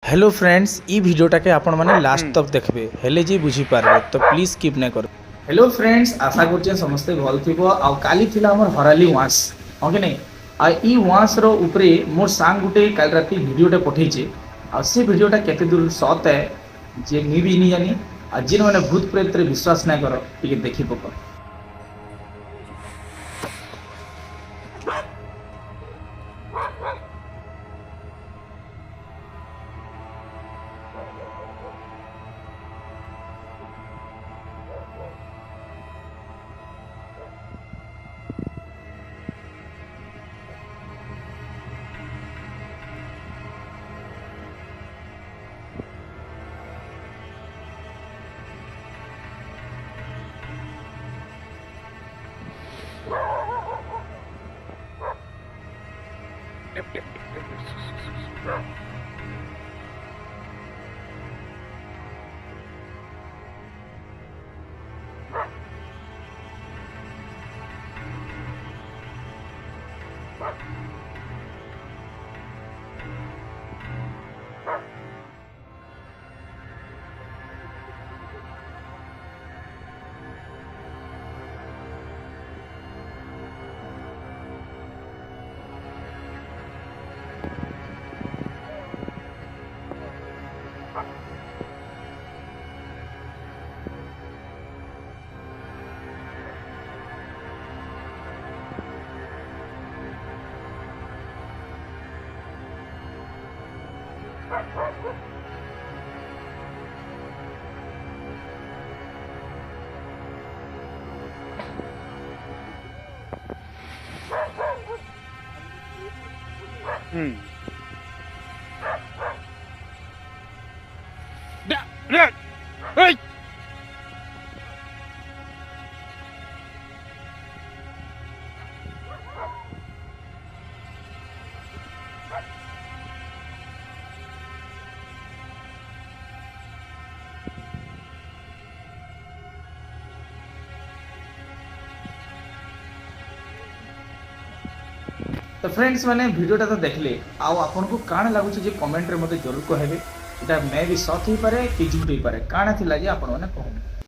Hello friends ई भिडियोटा के आपण मैंने लास्ट तक देखबे हेले जे बुझी पारबे तो प्लीज स्किप ना करो। हेलो फ्रेंड्स आशा करछे समस्त भल थिबो आ काली थिला हमर हराली वांस ओके नै आ ई वांस रो ऊपरे मोर सांग गुटे काल राती भिडियोटा पठेइछे आ से भिडियोटा केते दूर सत है जे मी भी नहीं जानी आ जिन माने भूत प्रेत रे विश्वास ना करो टिके देखि पको। Hey! तो फ्रेंड्स मैंने वीडियोटा तो देखले आउ आपन को काण लागुची जे कमेंट रे मते जरूर कहबे एटा मे भी सत ही पारे कि झूठ ही पारे काण थिला जे आपन माने कहू।